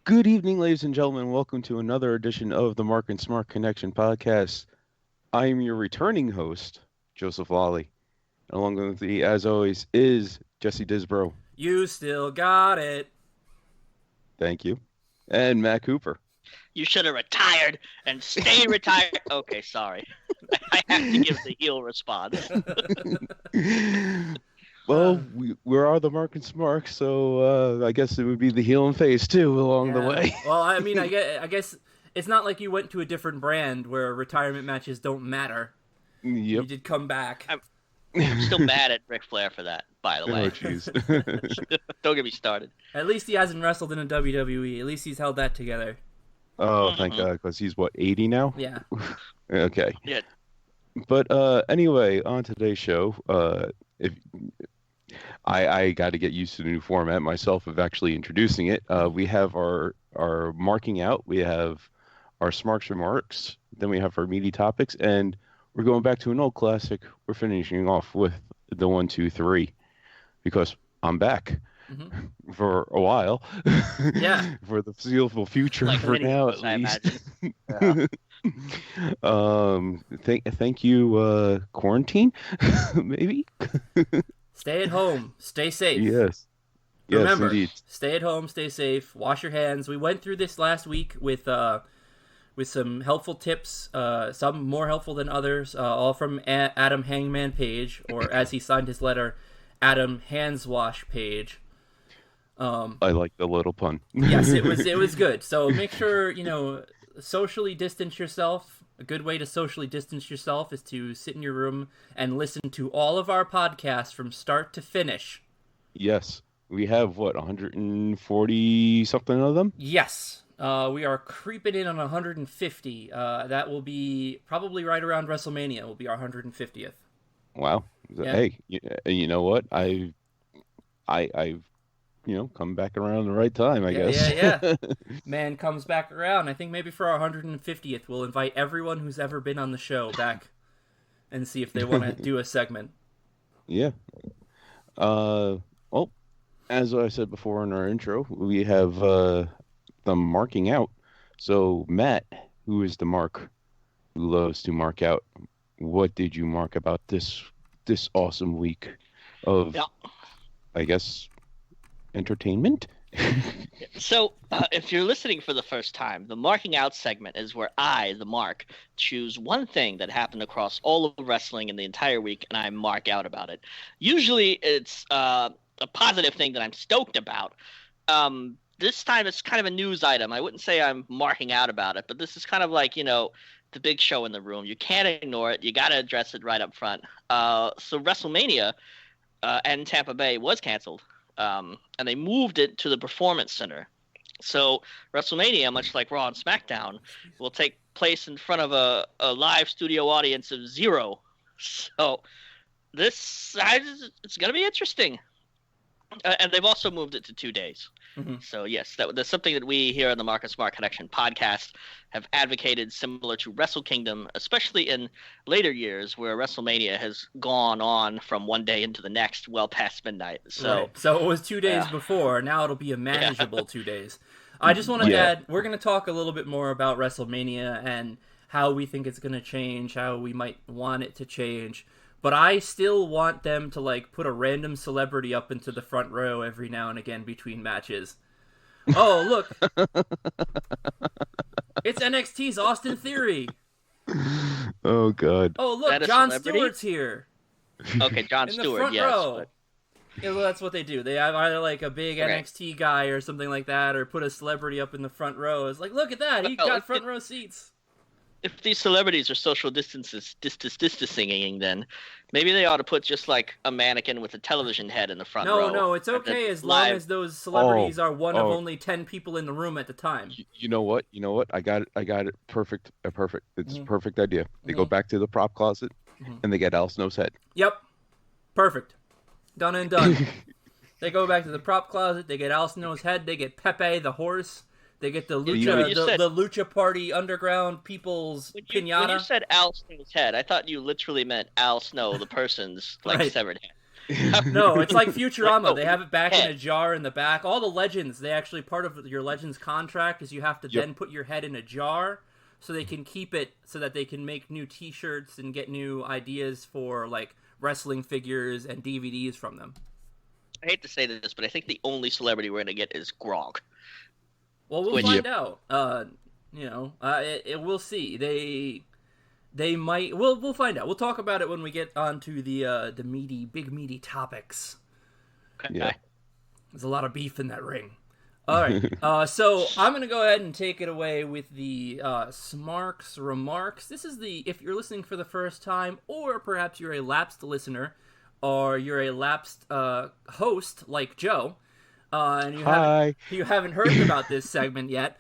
Good evening, ladies and gentlemen. Welcome to another edition of the Mark and Smark Connection podcast. I am your returning host, Joseph Lawley. Along with me, as always, is Jesse Disbro. You still got it. Thank you. And Matt Cooper. You should have retired and stay retired. Okay, sorry. I have to give the heel response. Well, we are the Mark and Smark, so I guess it would be the heel and face, too, along the way. Well, I mean, I guess it's not like you went to a different brand where retirement matches don't matter. Yep. You did come back. I'm still mad at Ric Flair for that, by the way. Oh, jeez. Don't get me started. At least he hasn't wrestled in a WWE. At least he's held that together. Oh, thank God, because he's, 80 now? Yeah. Okay. Yeah. But anyway, on today's show, if I got to get used to the new format myself of actually introducing it. We have our marking out, we have our Smarks remarks, then we have our meaty topics, and we're going back to an old classic. We're finishing off with the 1, 2, 3, because I'm back for a while. Yeah. For the foreseeable future, Like for now at I least. imagine. Thank you, quarantine, maybe. Stay at home. Stay safe. Yes. Remember, Yes, indeed. stay at home. Stay safe. Wash your hands. We went through this last week with some helpful tips. Some more helpful than others. All from Adam Hangman Page, or as he signed his letter, Adam Handswash Page. I like the little pun. Yes, it was good. So make sure, socially distance yourself. A good way to socially distance yourself is to sit in your room and listen to all of our podcasts from start to finish. Yes. We have, 140 something of them? Yes. We are creeping in on 150. That will be probably right around WrestleMania. Will be our 150th. Wow. Yeah. Hey, you know what? I've come back around the right time, I guess. Yeah. Man comes back around. I think maybe for our 150th, we'll invite everyone who's ever been on the show back and see if they want to do a segment. Yeah. Well, as I said before in our intro, we have the marking out. So, Matt, who is the mark, who loves to mark out, what did you mark about this awesome week of, I guess, entertainment? So, if you're listening for the first time, the marking out segment is where I, the Mark, choose one thing that happened across all of wrestling in the entire week, and I mark out about it. Usually, it's a positive thing that I'm stoked about. This time, it's kind of a news item. I wouldn't say I'm marking out about it, but this is kind of like, the big show in the room. You can't ignore it. You got to address it right up front. So WrestleMania in Tampa Bay was canceled. And they moved it to the Performance Center. So WrestleMania, much like Raw and SmackDown, will take place in front of a live studio audience of 0. So it's going to be interesting. And they've also moved it to 2 days. Mm-hmm. So yes, that's something that we here on the Mark and Smark Connection podcast have advocated, similar to Wrestle Kingdom, especially in later years where WrestleMania has gone on from one day into the next, well past midnight. So, right. So it was 2 days before. Now it'll be a manageable 2 days. I just want to add, we're going to talk a little bit more about WrestleMania and how we think it's going to change, how we might want it to change. But I still want them to, put a random celebrity up into the front row every now and again between matches. Oh, look. It's NXT's Austin Theory. Oh, God. Oh, look, Jon Stewart's here. Okay, Jon Stewart, yes. Row. Yeah, well, that's what they do. They have either, a big NXT guy or something like that, or put a celebrity up in the front row. It's like, look at that. He got front row seats. If these celebrities are social distancing, then maybe they ought to put just a mannequin with a television head in the front row. No, it's okay as long as those celebrities are one of only 10 people in the room at the time. You know what? I got it. Perfect. It's a perfect idea. They go back to the prop closet and they get Al Snow's head. Yep. Perfect. Done and done. They go back to the prop closet. They get Al Snow's head. They get Pepe the horse. They get the Lucha, the Lucha Party Underground People's Pinata. When you said Al Snow's head, I thought you literally meant Al Snow, the person's severed head. No, it's like Futurama. Oh, They have it back in head. a jar in the back. All the legends, they actually, part of your legends contract is you have to then put your head in a jar so they can keep it so that they can make new t-shirts and get new ideas for like wrestling figures and DVDs from them. I hate to say this, but I think the only celebrity we're gonna get is Gronk. Well, we'll find out. We'll see. They might. We'll find out. We'll talk about it when we get onto the big meaty topics. Okay. Yeah. There's a lot of beef in that ring. All right. So I'm gonna go ahead and take it away with the Smark's remarks. This is if you're listening for the first time, or perhaps you're a lapsed listener, or you're a lapsed host like Joe, and you haven't heard about this segment yet.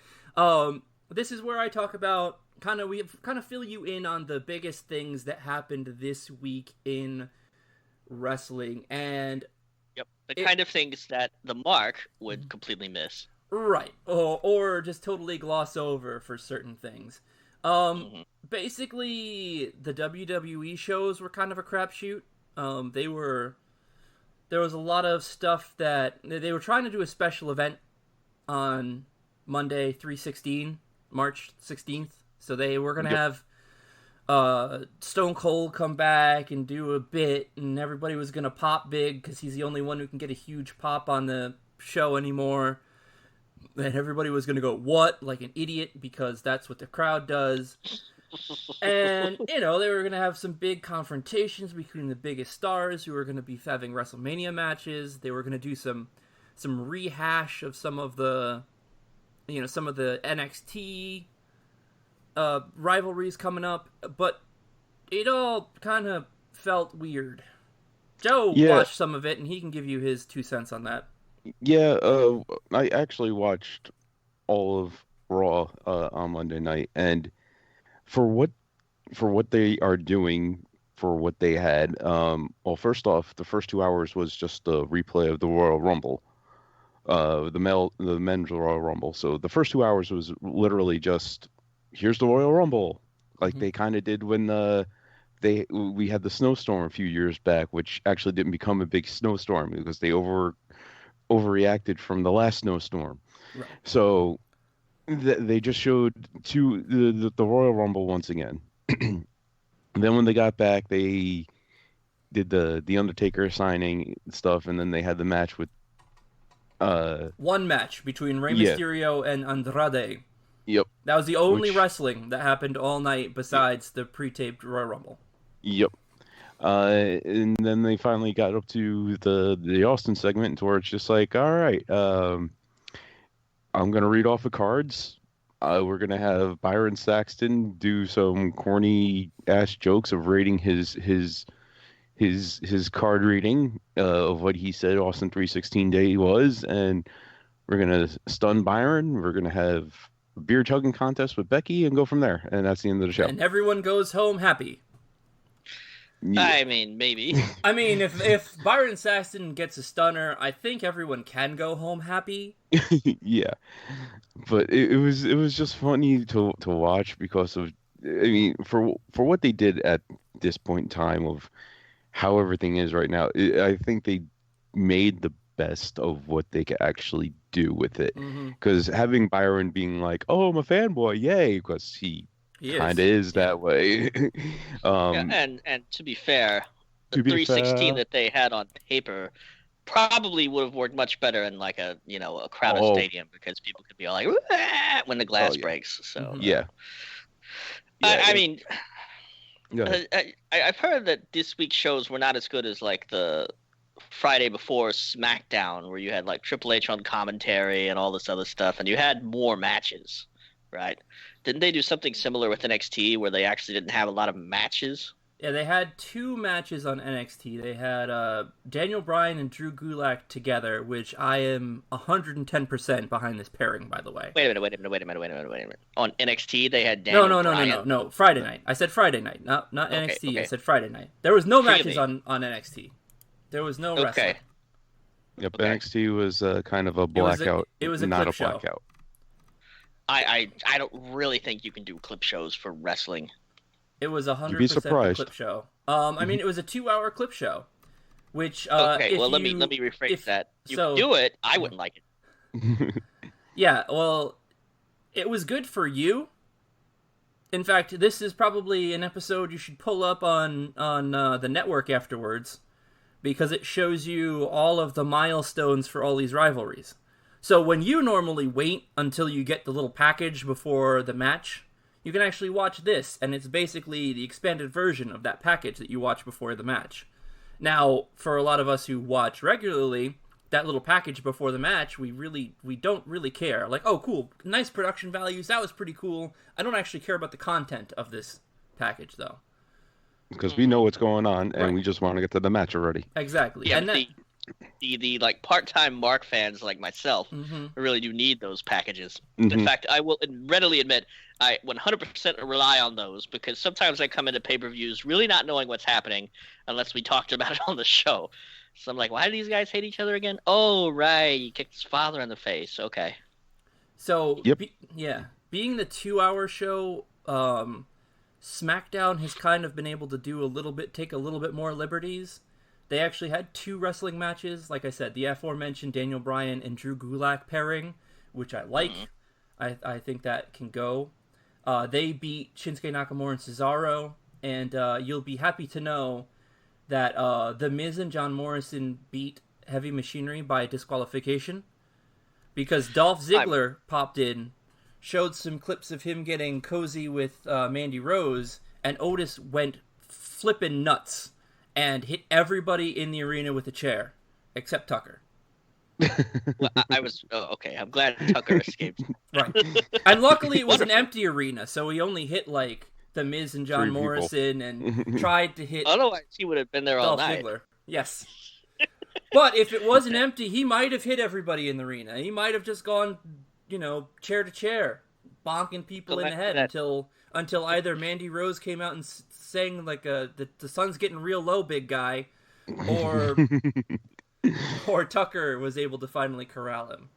This is where I talk about kind of fill you in on the biggest things that happened this week in wrestling, and the kind of things that the Mark would completely miss. Right, or just totally gloss over for certain things. Basically, the WWE shows were kind of a crapshoot. There was a lot of stuff that they were trying to do a special event on Monday, 3/16, March 16th. So they were going to have Stone Cold come back and do a bit, and everybody was going to pop big because he's the only one who can get a huge pop on the show anymore. And everybody was going to go, what? Like an idiot, because that's what the crowd does. And, they were going to have some big confrontations between the biggest stars who were going to be having WrestleMania matches. They were going to do some rehash of some of the NXT rivalries coming up, but it all kind of felt weird. Joe watched some of it, and he can give you his 2 cents on that. Yeah, I actually watched all of Raw on Monday night, and for what they are doing, for what they had, well, first off, the first 2 hours was just a replay of the Royal Rumble, the men's Royal Rumble. So the first 2 hours was literally just, here's the Royal Rumble, like they kind of did when we had the snowstorm a few years back, which actually didn't become a big snowstorm because they overreacted from the last snowstorm. Right. So they just showed the Royal Rumble once again. Then when they got back, they did the Undertaker signing stuff, and then they had the match with one match between Rey Mysterio and Andrade. Yep. That was the only wrestling that happened all night besides the pre-taped Royal Rumble. Yep. And then they finally got up to the Austin segment where it's just like, all right, I'm going to read off the cards. We're going to have Byron Saxton do some corny ass jokes of rating his card reading of what he said Austin 316 Day was, and we're going to stun Byron. We're going to have a beer chugging contest with Becky and go from there. And that's the end of the show. And everyone goes home happy. Yeah. I mean, maybe. I mean, if Byron Saxton gets a stunner, I think everyone can go home happy. Yeah, but it was just funny to watch because of, I mean, for what they did at this point in time of how everything is right now, I think they made the best of what they could actually do with it. Because having Byron being like, "Oh, I'm a fanboy, yay!" because he kind of is that way. And to be fair, the 316 that they had on paper probably would have worked much better in like a crowded stadium, because people could be all like, "Wah!" when the glass breaks. So I mean, I've heard that this week's shows were not as good as like the Friday before SmackDown, where you had like Triple H on commentary and all this other stuff, and you had more matches, right? Didn't they do something similar with NXT where they actually didn't have a lot of matches? Yeah, they had 2 matches on NXT. They had Daniel Bryan and Drew Gulak together, which I am 110% behind this pairing, by the way. Wait a minute. On NXT, they had Daniel Bryan. No. Friday night. I said Friday night, not NXT. Okay. I said Friday night. There was no matches on NXT. There was no wrestling. Okay. Yep, NXT was kind of a blackout. It was a not clip a blackout. Show. I don't really think you can do clip shows for wrestling. It was 100% a clip show. I mean, it was a 2-hour clip show. Which okay, well let me rephrase that. You do it, I wouldn't like it. Yeah, well, it was good for you. In fact, this is probably an episode you should pull up on the network afterwards, because it shows you all of the milestones for all these rivalries. So when you normally wait until you get the little package before the match, you can actually watch this, and it's basically the expanded version of that package that you watch before the match. Now, for a lot of us who watch regularly, that little package before the match, we don't really care. Like, oh, cool, nice production values, that was pretty cool. I don't actually care about the content of this package, though. Because we know what's going on, and Right. we just want to get to the match already. Exactly. Yeah, And but that, the like part-time Mark fans like myself really do need those packages. Mhm. In fact, I will readily admit I 100% rely on those, because sometimes I come into pay-per-views really not knowing what's happening unless we talked about it on the show. So I'm like, why do these guys hate each other again? Oh, right, he kicked his father in the face. Okay. so, Yep. being the 2-hour show, SmackDown has kind of been able to take a little bit more liberties. They actually had 2 wrestling matches. Like I said, the aforementioned Daniel Bryan and Drew Gulak pairing, which I like. I think that can go. They beat Shinsuke Nakamura and Cesaro, and you'll be happy to know that The Miz and John Morrison beat Heavy Machinery by disqualification, because Dolph Ziggler popped in, showed some clips of him getting cozy with Mandy Rose, and Otis went flippin' nuts and hit everybody in the arena with a chair, except Tucker. Well, I was okay. I'm glad Tucker escaped. Right. And luckily it was an empty arena, so he only hit like The Miz and John 3 people. Morrison and tried to hit Otherwise, he would have been there all Dolph night. Ziggler. Yes. But if it wasn't empty, he might have hit everybody in the arena. He might have just gone, chair to chair, bonking people in the head until either Mandy Rose came out and sang like the sun's getting real low, big guy, or Tucker was able to finally corral him.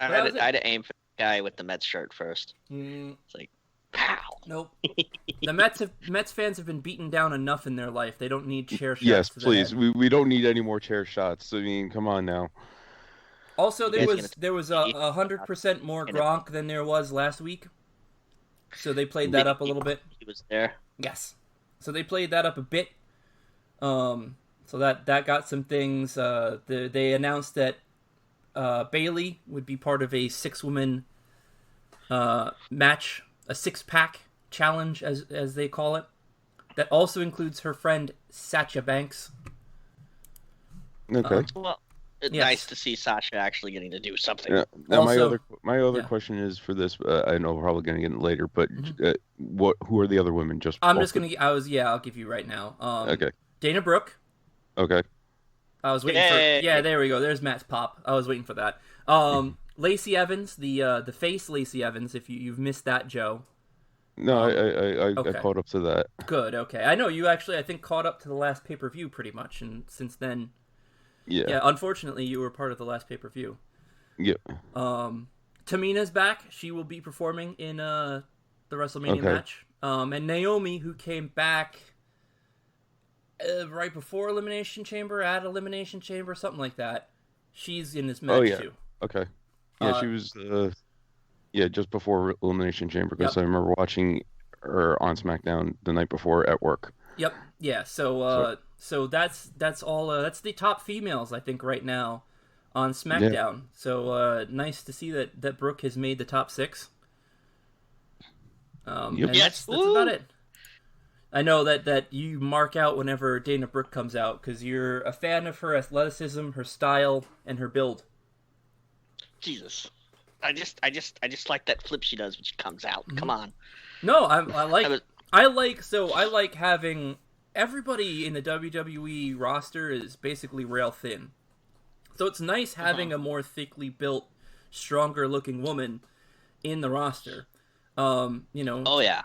I had to aim for the guy with the Mets shirt first. It's like, pow. Nope. The Mets fans have been beaten down enough in their life. They don't need chair shots. Yes, to the please. head. We don't need any more chair shots. I mean, come on now. Also, there was 100% more Gronk than there was last week. So they played that up a little bit. He was there. Yes. So they played that up a bit. So that got some things. They announced that Bayley would be part of a 6-woman match, a 6-pack challenge, as they call it. That also includes her friend Sasha Banks. Okay. Well, it's Yes. nice to see Sasha actually getting to do something. Yeah. Now Also- my other yeah. question is for this. I know we're probably going to get it later, but who are the other women? I'll give you right now. Okay. Dana Brooke. Okay. I was waiting Yay. for. Yeah, there we go. There's Matt's pop. I was waiting for that. Lacey Evans, the face Lacey Evans. If you've missed that, Joe. No, I okay. caught up to that. Good. Okay. I know you actually. I think caught up to the last pay-per-view pretty much, and since then. Yeah. Yeah. Unfortunately, you were part of the last pay-per-view. Yeah. Tamina's back. She will be performing in the WrestleMania Okay. match. And Naomi, who came back right before Elimination Chamber, at Elimination Chamber, something like that. She's in this match too. Okay. Yeah, she was. Just before Elimination Chamber, because Yep. I remember watching her on SmackDown the night before at work. Yep. Yeah. So that's all. That's the top females, I think, right now on SmackDown. Yeah. So nice to see that Brooke has made the top 6. Yep. And Yes. that's about it. I know that you mark out whenever Dana Brooke comes out because you're a fan of her athleticism, her style, and her build. Jesus. I just like that flip she does when she comes out. Come on. No, I like having everybody in the WWE roster is basically rail thin. So it's nice having a more thickly built, stronger looking woman in the roster. Oh yeah.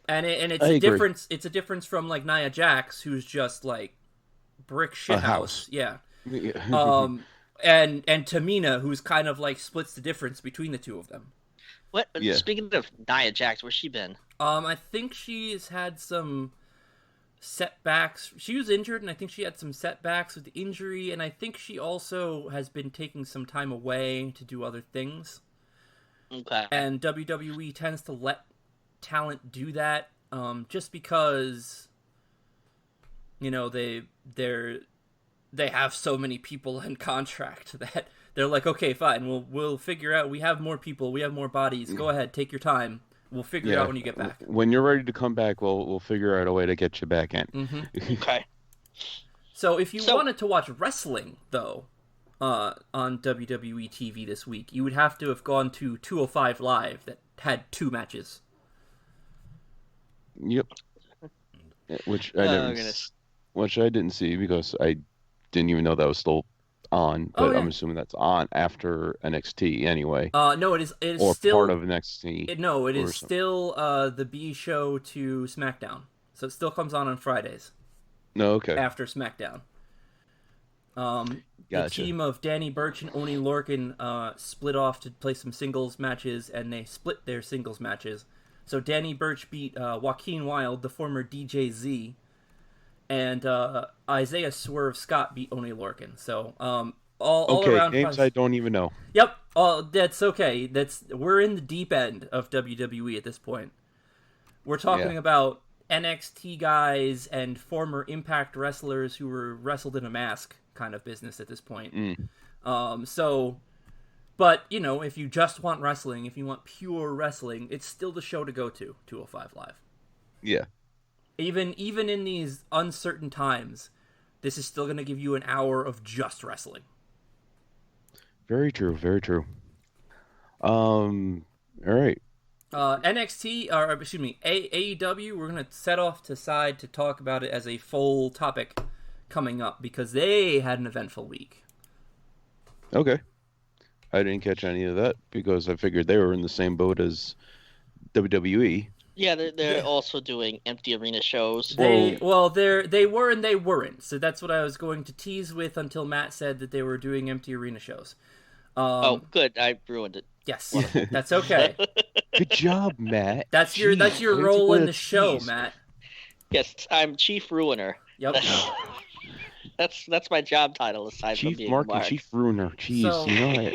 And it's I a agree. difference. It's a difference from like Nia Jax, who's just like brick shithouse. house. Yeah. Yeah. And Tamina, who's kind of like splits the difference between the two of them. What? Yeah. Speaking of Nia Jax, where's she been? I think she's had some setbacks. She was injured, and I think she had some setbacks with the injury, and I think she also has been taking some time away to do other things. Okay. And WWE tends to let talent do that, just because, you know, they have so many people in contract that they're like, okay, fine, we'll figure out. We have more people, we have more bodies. Go ahead, take your time. We'll figure it out when you get back. When you're ready to come back, we'll figure out a way to get you back in. Mm-hmm. Okay. So if you wanted to watch wrestling, though, on WWE TV this week, you would have to have gone to 205 Live that had 2 matches. Yep. Which I didn't see because I didn't even know that was still on, but I'm assuming that's on after NXT anyway. No, it is or still part of NXT. It is still the B show to SmackDown, so it still comes on Fridays. No, okay. After SmackDown. The team of Danny Burch and Oney Lorcan split off to play some singles matches, and they split their singles matches. So Danny Burch beat Joaquin Wilde, the former DJ-Z, and Isaiah Swerve Scott beat Oney Lorcan. So all around names I don't even know. Yep, that's okay. We're in the deep end of WWE at this point. We're talking about NXT guys and former Impact wrestlers who were wrestled in a mask kind of business at this point. But, you know, if you just want wrestling, if you want pure wrestling, it's still the show to go to, 205 Live. Yeah. Even in these uncertain times, this is still going to give you an hour of just wrestling. Very true, very true. All right. NXT, or excuse me, AEW, we're going to set off to side to talk about it as a full topic coming up because they had an eventful week. Okay. I didn't catch any of that because I figured they were in the same boat as WWE. Yeah, they're also doing empty arena shows. They were and they weren't. So that's what I was going to tease with until Matt said that they were doing empty arena shows. Good. I ruined it. Yes, that's okay. Good job, Matt. That's your role in the show, Matt. Yes, I'm Chief Ruiner. Yep. That's my job title aside Chief from being Mark Mark. and Chief Ruiner. Jeez, So, you know,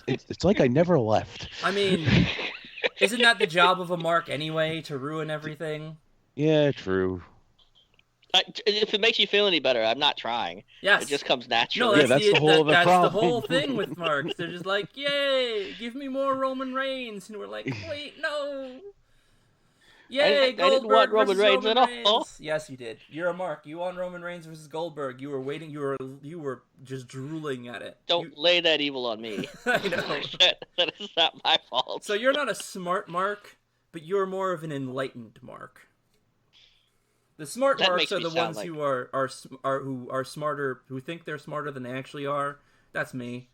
it's like I never left. I mean, isn't that the job of a Mark anyway, to ruin everything? Yeah, true. If it makes you feel any better, I'm not trying. Yes. It just comes naturally. No, that's the whole that's problem. the whole thing with Marks. They're just like, yay, give me more Roman Reigns. And we're like, wait, no. Yay, I didn't want Roman Reigns at all. Yes, you did. You're a Mark. You want Roman Reigns versus Goldberg. You were waiting. You were just drooling at it. Don't lay that evil on me. I know. That is not my fault. So you're not a smart Mark, but you're more of an enlightened Mark. The smart Marks are the ones who are smarter, who think they're smarter than they actually are. That's me.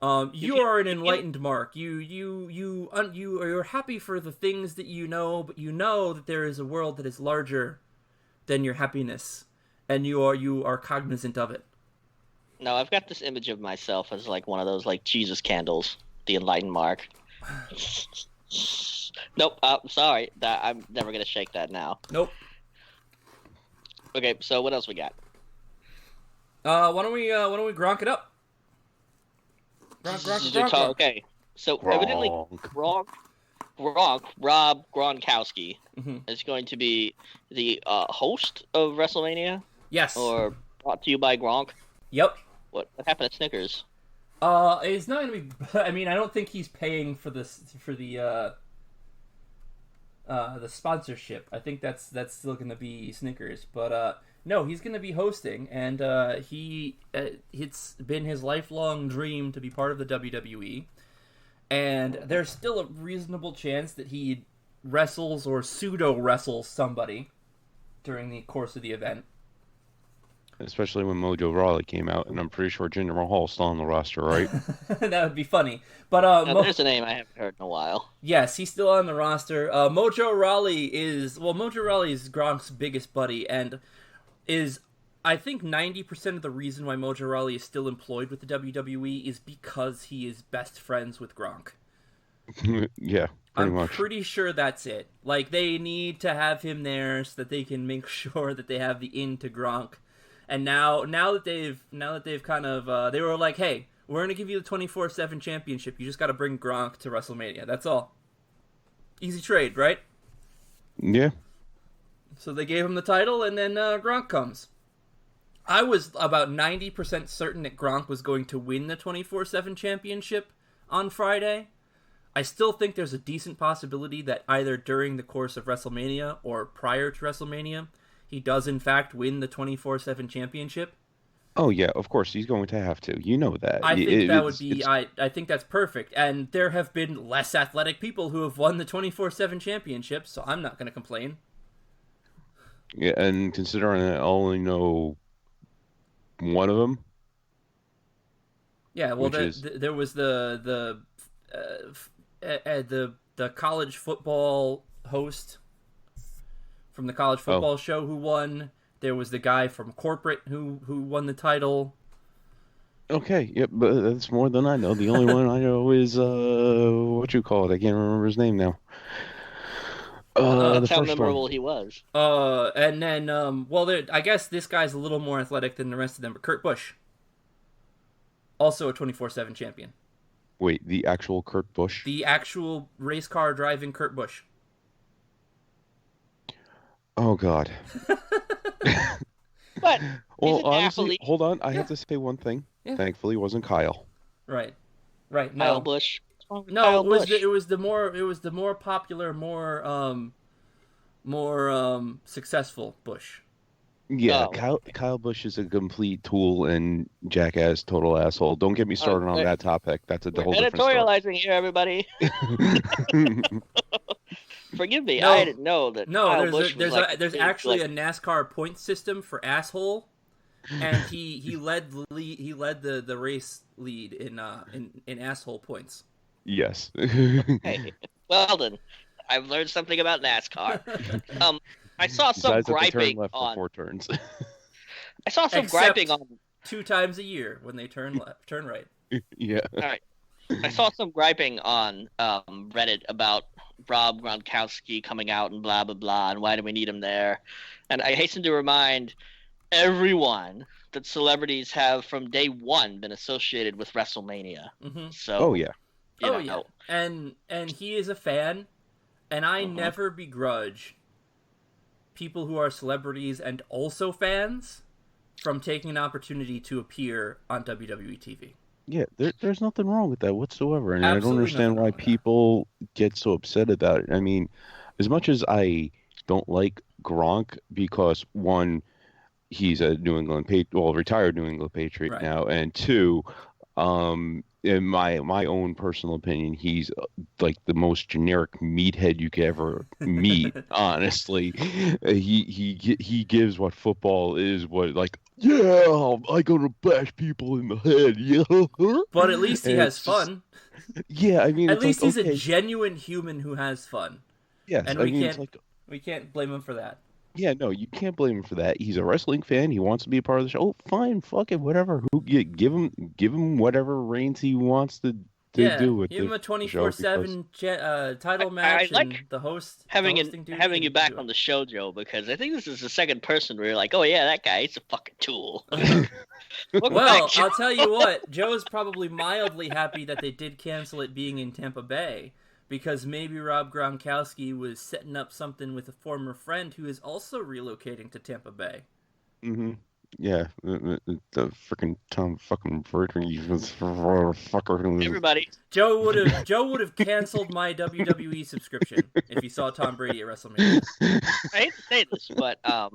You are an enlightened Mark. You're happy for the things that you know, but you know that there is a world that is larger than your happiness, and you are cognizant of it. No, I've got this image of myself as like one of those like Jesus candles, the enlightened Mark. Nope. Sorry, I'm never gonna shake that now. Nope. Okay, so what else we got? Why don't we Gronk it up? Gronk. Okay, so evidently Gronk, Rob Gronkowski is going to be the host of WrestleMania. Yes. Or brought to you by Gronk. Yep. What happened at Snickers? It's not gonna be. I mean, I don't think he's paying for the sponsorship. I think that's still gonna be Snickers, but no, he's gonna be hosting, and it's been his lifelong dream to be part of the WWE, and there's still a reasonable chance that he wrestles or pseudo wrestles somebody during the course of the event. Especially when Mojo Rawley came out, and I'm pretty sure Jinder Mahal's still on the roster, right? That would be funny. But there's a name I haven't heard in a while. Yes, he's still on the roster. Mojo Rawley is Gronk's biggest buddy, and is, I think, 90% of the reason why Mojo Rawley is still employed with the WWE is because he is best friends with Gronk. Yeah, pretty much. Pretty sure that's it. Like, they need to have him there so that they can make sure that they have the in to Gronk. And now that they've kind of they were like, hey, we're gonna give you the 24/7 championship. You just got to bring Gronk to WrestleMania. That's all. Easy trade, right? Yeah. So they gave him the title, and then Gronk comes. I was about 90% certain that Gronk was going to win the 24/7 championship on Friday. I still think there's a decent possibility that either during the course of WrestleMania or prior to WrestleMania, he does in fact win the 24/7 championship. Oh yeah, of course he's going to have to. You know that. I think that would be. I think that's perfect. And there have been less athletic people who have won the 24/7 championship, so I'm not going to complain. Yeah, and considering I only know one of them. Yeah, well, there was the college football host from the college football show who won. There was the guy from corporate who won the title. Okay, yep, but that's more than I know. The only one I know is what you call it? I can't remember his name now. That's how memorable he was. And then I guess this guy's a little more athletic than the rest of them. But Kurt Busch, also a 24/7 champion. Wait, the actual Kurt Busch? The actual race car driving Kurt Busch. Oh God. But well, honestly, hold on. I have to say one thing. Yeah. Thankfully, it wasn't Kyle. Right. No. Kyle Busch. No, it was the more popular, more successful Busch. Yeah, Kyle Busch is a complete tool and jackass, total asshole. Don't get me started on that topic. That's a whole different story. Editorializing here, everybody. Forgive me, I didn't know that. No, there's actually a NASCAR point system for asshole, and he led the race lead in asshole points. Yes. Hey, well then, I've learned something about NASCAR. I saw some griping left on 4 turns. I saw some griping on 2 times a year when they turn left, turn right. Yeah. All right. I saw some griping on Reddit about Rob Gronkowski coming out and blah blah blah, and why do we need him there? And I hasten to remind everyone that celebrities have from day one been associated with WrestleMania. Mm-hmm. So, yeah, and he is a fan, and I never begrudge people who are celebrities and also fans from taking an opportunity to appear on WWE TV. Yeah, there's nothing wrong with that whatsoever, and Absolutely, I don't understand why people get so upset about it. I mean, as much as I don't like Gronk because one, he's a retired New England Patriot now, and two, in my own personal opinion, he's like the most generic meathead you could ever meet. Honestly, he gives what football is. I'm gonna bash people in the head. Yeah, but at least he has fun. Yeah, I mean, at least he's a genuine human who has fun. Yes, and we can't blame him for that. Yeah, no, you can't blame him for that. He's a wrestling fan. He wants to be a part of the show. Oh, fine, fuck it, whatever. Give him whatever reigns he wants to do with it. Give him a 24/7 title match. I like the host having you back on the show, Joe, because I think this is the second person where you're like, oh yeah, that guy, he's a fucking tool. Well, I'll tell you what, Joe's probably mildly happy that they did cancel it being in Tampa Bay. Because maybe Rob Gronkowski was setting up something with a former friend who is also relocating to Tampa Bay. Mm-hmm. Yeah, the freaking Tom fucking fucker. Everybody. Joe would have canceled my WWE subscription if he saw Tom Brady at WrestleMania. I hate to say this, but I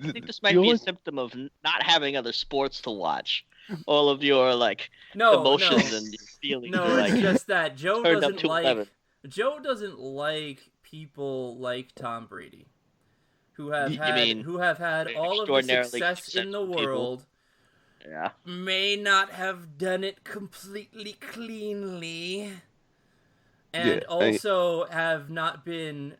think this might be a symptom of not having other sports to watch. All of your emotions and your feelings. No, it's just that Joe doesn't like people like Tom Brady, who have had all of the success in the world. Yeah, may not have done it completely cleanly, and also have not been.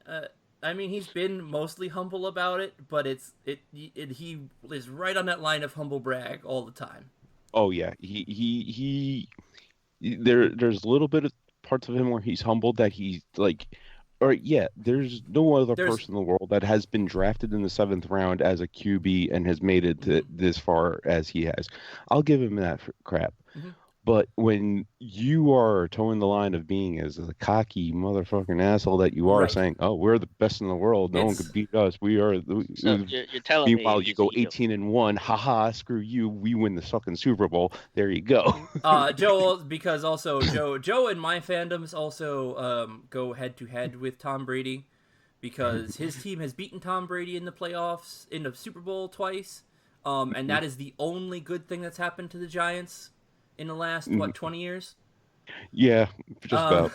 I mean, he's been mostly humble about it, but he is right on that line of humble brag all the time. Oh yeah, there's a little bit of parts of him where he's humbled that he's like, or yeah, there's no other person in the world that has been drafted in the 7th round as a QB and has made it to this far as he has. I'll give him that crap. Mm-hmm. But when you are towing the line of being as a cocky motherfucking asshole that you are, saying, "Oh, we're the best in the world. No one could beat us. We are." So you're telling me. Meanwhile, you go 18-1. Haha, screw you. We win the fucking Super Bowl. There you go. Joe, because also Joe and my fandoms also go head to head with Tom Brady, because his team has beaten Tom Brady in the playoffs, in the Super Bowl twice, and that is the only good thing that's happened to the Giants in the last 20 years? Yeah, just about.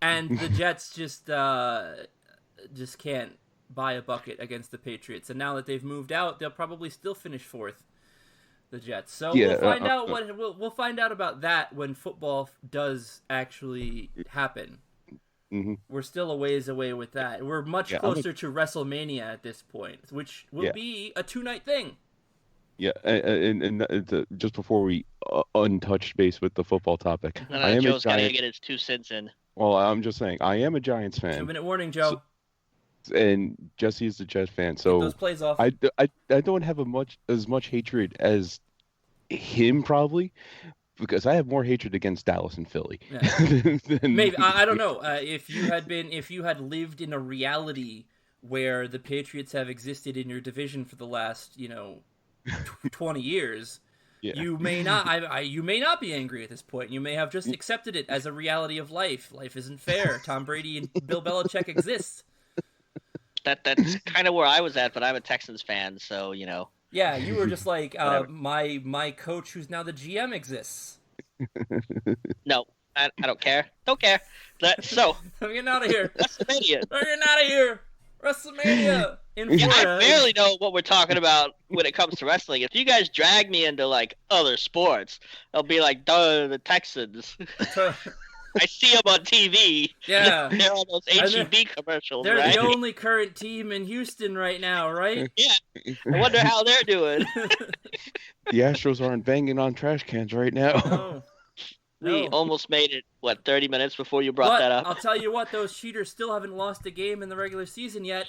And the Jets just can't buy a bucket against the Patriots. And now that they've moved out, they'll probably still finish 4th. The Jets. So we'll find out we'll find out about that when football does actually happen. Mm-hmm. We're still a ways away with that. We're much closer to WrestleMania at this point, which will be a 2-night thing. Yeah, and just before we untouched base with the football topic, Joe's got to get his 2 cents in. Well, I'm just saying, I am a Giants fan. 2-minute warning, Joe. And Jesse is a Jets fan, so those plays off. I don't have as much hatred as him probably, because I have more hatred against Dallas and Philly. Yeah. Maybe I don't know if you had lived in a reality where the Patriots have existed in your division for the last 20 years, you may not. You may not be angry at this point. You may have just accepted it as a reality of life. Life isn't fair. Tom Brady and Bill Belichick exist. That's kind of where I was at, but I'm a Texans fan, so Yeah, you were just like my coach, who's now the GM, exists. No, I don't care. Don't care. So I'm getting out of here. WrestleMania. We're getting out of here. WrestleMania in Florida. I barely know what we're talking about when it comes to wrestling. If you guys drag me into like other sports, I'll be like, duh, the Texans. I see them on TV. Yeah. They're on those HEB commercials, they're right? the only current team in Houston right now, right? Yeah. I wonder how they're doing. The Astros aren't banging on trash cans right now. No. We almost made it, 30 minutes before you brought that up? I'll tell you what, those cheaters still haven't lost a game in the regular season yet.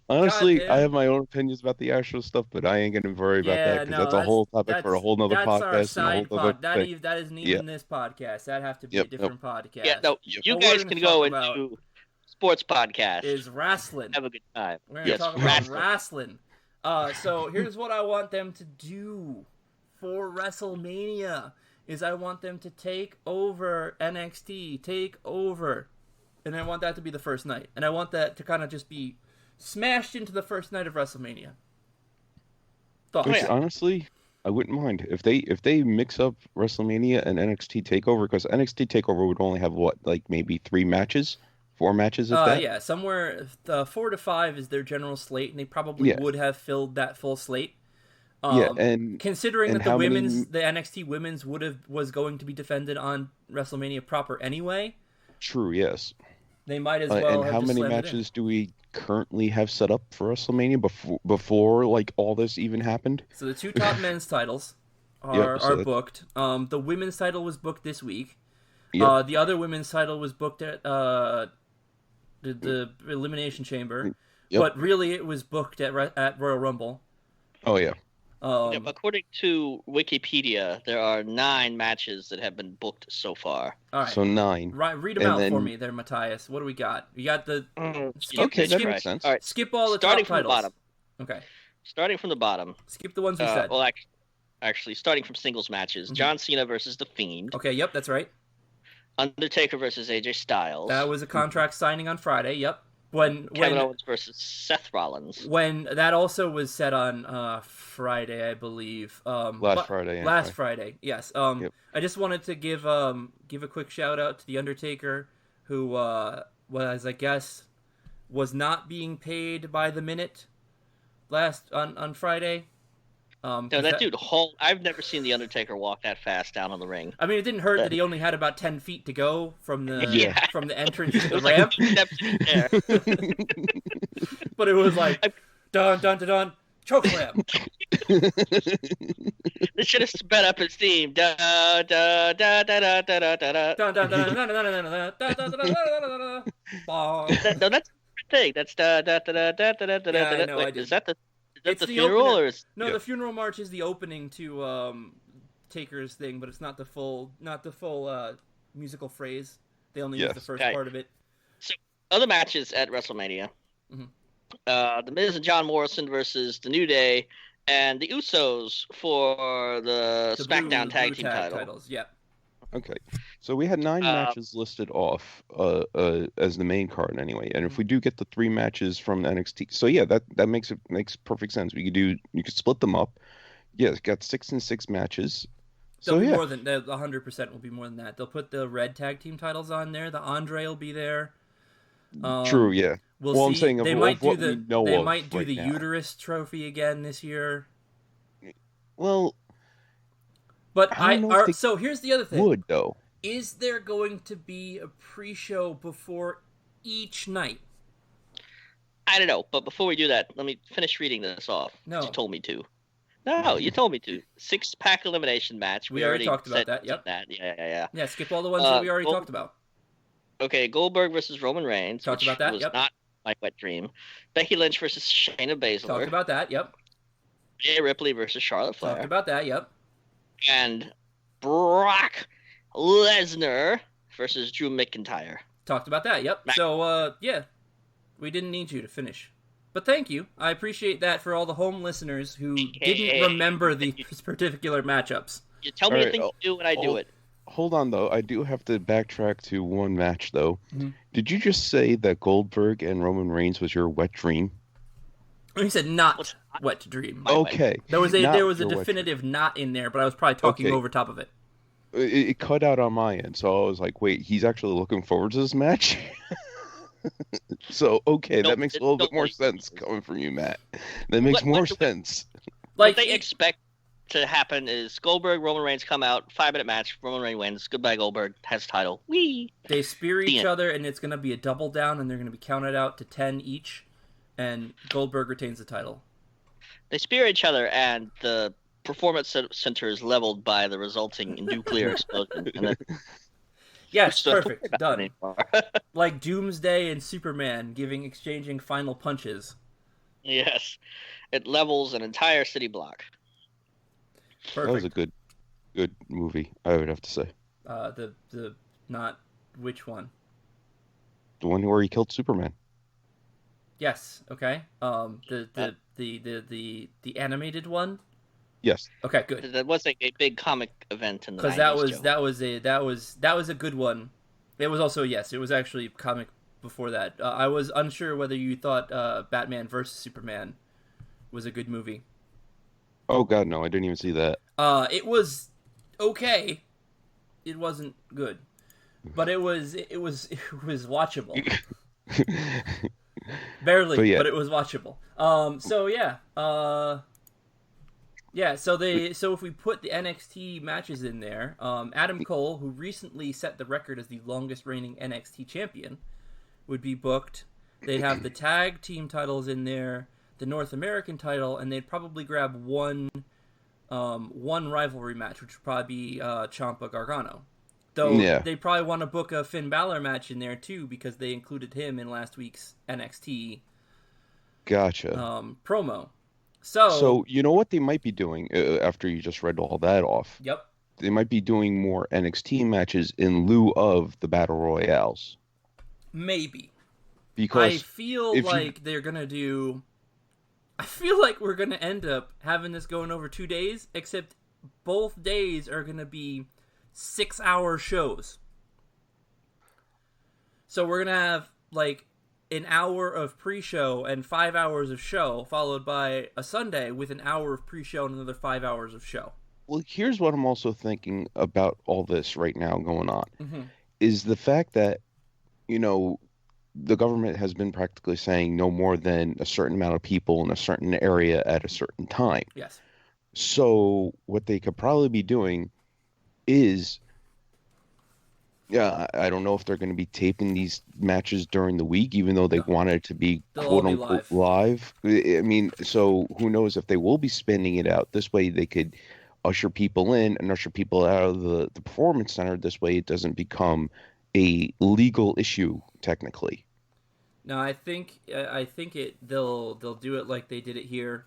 Honestly, I have my own opinions about the Astros stuff, but I ain't gonna worry about that because that's a whole topic for a whole nother podcast. That isn't even this podcast. That'd have to be a different podcast. Yeah, no, you guys can go into sports podcast. Is wrestling. Have a good time. We're gonna talk about wrestling. So here's what I want them to do for WrestleMania. Is I want them to take over NXT, and I want that to be the first night. And I want that to kind of just be smashed into the first night of WrestleMania. Thoughts? Honestly, I wouldn't mind if they mix up WrestleMania and NXT TakeOver, because NXT TakeOver would only have maybe 4 matches if that. Yeah, somewhere 4 to 5 is their general slate, and they probably would have filled that full slate. And considering that the NXT women's was going to be defended on WrestleMania proper anyway. True. Yes. They might as well. And how many matches do we currently have set up for WrestleMania before all this even happened? So the 2 top men's titles are booked. The women's title was booked this week. Yep. The other women's title was booked at the Elimination Chamber, but really it was booked at Royal Rumble. Oh yeah. According to Wikipedia, there are 9 matches that have been booked so far. All right. So 9. Right, read them out for me there, Matthias. What do we got? You got the... that makes sense. All right. Skip all the Starting top from titles. The bottom. Okay. Starting from the bottom. Skip the ones we said. Well, actually, starting from singles matches. Mm-hmm. John Cena versus The Fiend. Okay, yep, that's right. Undertaker versus AJ Styles. That was a contract signing on Friday, yep. Kevin Owens versus Seth Rollins. When that also was set on Friday, I believe. Last Friday, yes. I just wanted to give a quick shout out to the Undertaker, who was, I guess, was not being paid by the minute on Friday. No, that dude, I've never seen the Undertaker walk that fast down on the ring. I mean, it didn't hurt that he only had about 10 feet to go from the entrance to the ramp. But it was like, dun, dun, dun, dun, Chokeslam. This should have sped up its theme. Da da da da da da da da. No, that's a thing. That's da da da da da da da. Yeah, I know. Wait, I did. is that the It's funeral opener. or is... No, the funeral march is the opening to Taker's thing, but it's not the full musical phrase. They only use the first part of it. So other matches at WrestleMania. The Miz and John Morrison versus the New Day and the Usos for the SmackDown Tag Team titles. Yeah. Okay, so we had 9 matches listed off as the main card anyway, and if we do get the 3 matches from NXT, so yeah, that makes perfect sense. You could split them up. Yeah, it's got 6 and 6 matches. They'll be more than 100% will be more than that. They'll put the red tag team titles on there. The Andre will be there. True, yeah. We'll see. I'm saying they might do the uterus trophy again this year. Well, but so here's the other thing. Would though? Is there going to be a pre-show before each night? I don't know, but before we do that, let me finish reading this off. No, you told me to. No, you told me to. 6-pack elimination match. We already talked about that. Yep. Yeah. Yeah. Skip all the ones that we already talked about. Okay, Goldberg versus Roman Reigns. Talked about that. Was yep. Not my wet dream. Becky Lynch versus Shayna Baszler. Talked about that. Yep. Rhea Ripley versus Charlotte Flair. Talked about that. Yep. And Brock Lesnar versus Drew McIntyre. Talked about that. Yep. So yeah, we didn't need you to finish. But thank you. I appreciate that for all the home listeners who didn't remember these particular matchups. You tell me a thing to do when I do it. Hold on, though. I do have to backtrack to one match, though. Mm-hmm. Did you just say that Goldberg and Roman Reigns was your wet dream? He said not wet dream. Okay. There was a definitive not in there, but I was probably talking over top of it. It cut out on my end, so I was like, wait, he's actually looking forward to this match? So, that makes a little bit more sense coming from you, Matt. That makes more sense. What they expect to happen is Goldberg, Roman Reigns come out, 5-minute match, Roman Reigns wins, goodbye Goldberg, has title. Whee! They spear each other, and it's going to be a double down, and they're going to be counted out to 10 each, and Goldberg retains the title. They spear each other, and the performance center is leveled by the resulting nuclear explosion. And then... Yes, perfect. Done. Like Doomsday and Superman exchanging final punches. Yes. It levels an entire city block. Perfect. That was a good movie, I would have to say. The not which one? The one where he killed Superman. Yes, okay. The animated one? Yes. Okay, good. That was a big comic event in the 90s. Because that was a good one. It was also it was actually comic before that. I was unsure whether you thought Batman vs Superman was a good movie. Oh God, no! I didn't even see that. It was okay. It wasn't good, but it was watchable. Barely, but it was watchable. So if we put the NXT matches in there, Adam Cole, who recently set the record as the longest reigning NXT champion, would be booked. They'd have the tag team titles in there, the North American title, and they'd probably grab one rivalry match, which would probably be Ciampa Gargano. Though they'd probably want to book a Finn Balor match in there too, because they included him in last week's NXT promo. So you know what they might be doing after you just read all that off? Yep. They might be doing more NXT matches in lieu of the Battle Royales. Maybe. Because I feel like they're going to do... I feel like we're going to end up having this going over 2 days, except both days are going to be 6-hour shows. So we're going to have, an hour of pre-show and 5 hours of show, followed by a Sunday with an hour of pre-show and another 5 hours of show. Well, here's what I'm also thinking about all this right now going on, mm-hmm. is the fact that, the government has been practically saying no more than a certain amount of people in a certain area at a certain time. Yes. So what they could probably be doing is Yeah, I don't know if they're going to be taping these matches during the week, even though they No, wanted it to be they'll all quote be unquote live. live. I mean, so who knows if they will be spinning it out. This way they could usher people in and usher people out of the performance center. This way it doesn't become a legal issue technically. No, I think they'll do it like they did it here,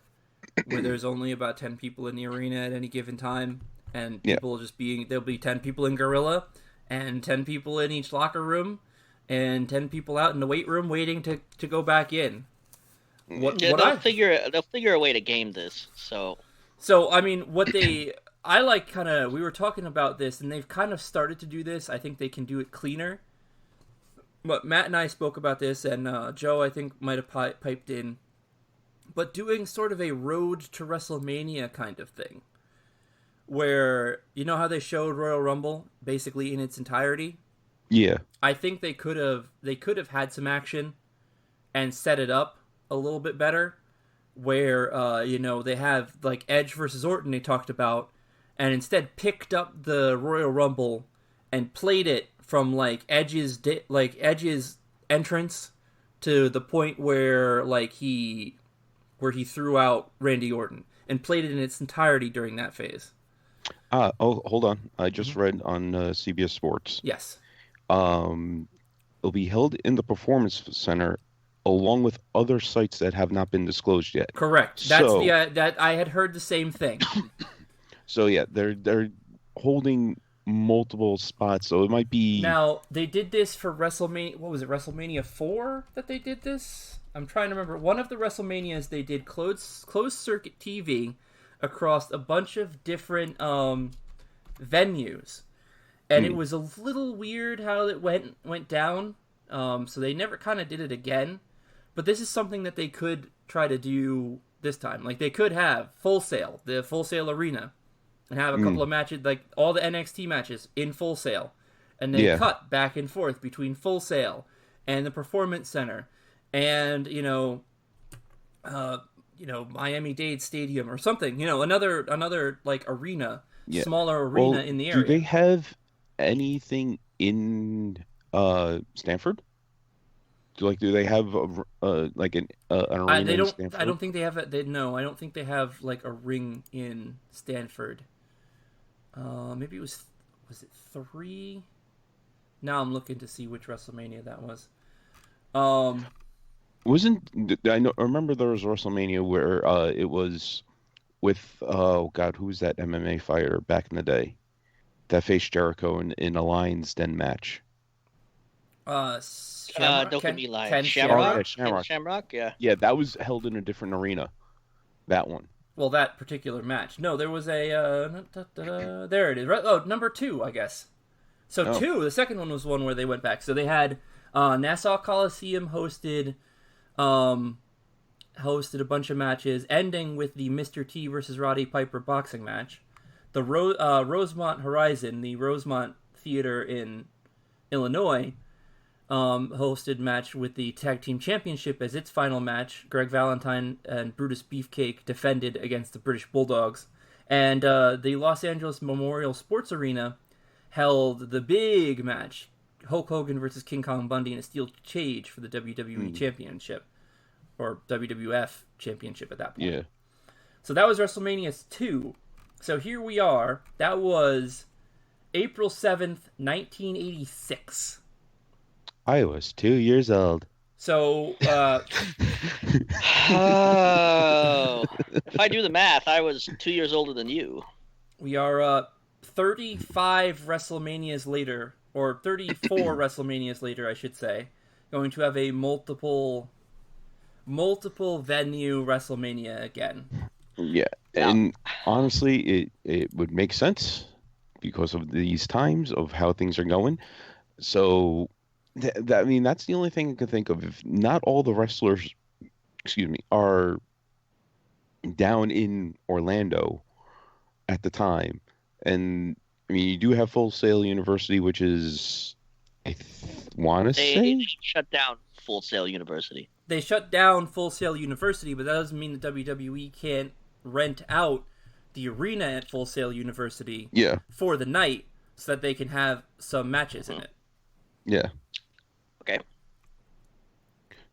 where there's only about 10 people in the arena at any given time, and Yeah. people will just be there'll be 10 people in Gorilla, and 10 people in each locker room, and 10 people out in the weight room waiting to go back in. Yeah, they'll figure a way to game this. So I mean, I like kind of, we were talking about this, and they've kind of started to do this. I think they can do it cleaner. But Matt and I spoke about this, and Joe, I think, might have piped in. But doing sort of a road to WrestleMania kind of thing, where you know how they showed Royal Rumble basically in its entirety. Yeah. I think they could have had some action and set it up a little bit better, where they have like Edge versus Orton they talked about, and instead picked up the Royal Rumble and played it from like Edge's entrance to the point where he threw out Randy Orton, and played it in its entirety during that phase. Hold on. I just read on CBS Sports. Yes. It'll be held in the Performance Center along with other sites that have not been disclosed yet. Correct. That's that I had heard the same thing. So yeah, they're holding multiple spots, so it might be. Now they did this for WrestleMania. What was it? WrestleMania 4 that they did this. I'm trying to remember. One of the WrestleManias they did closed circuit TV across a bunch of different venues, and it was a little weird how it went down. So they never kind of did it again. But this is something that they could try to do this time. Like they could have the Full Sail Arena, and have a couple of matches, like all the NXT matches in Full Sail, and then cut back and forth between Full Sail and the Performance Center, and Miami-Dade Stadium or something. Another like arena, smaller arena in the area. Do they have anything in Stanford? Do they have an arena in Stanford? I don't think they have it. No, I don't think they have like a ring in Stanford. Maybe it was it 3? Now I'm looking to see which WrestleMania that was. I remember there was a WrestleMania where it was with who was that MMA fighter back in the day that faced Jericho in a Lions Den match? Don't give me lies. Shamrock. Yeah, that was held in a different arena. That one. Well, that particular match. No, there was a there it is. Oh, number 2, I guess. So 2, the second one was one where they went back. So they had Nassau Coliseum hosted a bunch of matches, ending with the Mr. T versus Roddy Piper boxing match. The Rosemont Horizon, the Rosemont Theater in Illinois, hosted match with the Tag Team Championship as its final match. Greg Valentine and Brutus Beefcake defended against the British Bulldogs. And the Los Angeles Memorial Sports Arena held the big match, Hulk Hogan versus King Kong Bundy in a steel cage for the WWE Championship, or WWF Championship at that point. Yeah. So that was WrestleMania 2. So here we are. That was April 7th, 1986. I was 2 years old. So, if I do the math, I was 2 years older than you. We are 35 WrestleManias later, or 34 WrestleManias later, I should say, going to have a multiple venue WrestleMania again. Yeah, and honestly, it would make sense because of these times of how things are going. So, I mean, that's the only thing I can think of. If not all the wrestlers, are down in Orlando at the time, and I mean, you do have Full Sail University, which is, I want to say, they shut down Full Sail University. They shut down Full Sail University, but that doesn't mean that WWE can't rent out the arena at Full Sail University for the night. so that they can have some matches in it. Yeah. Okay.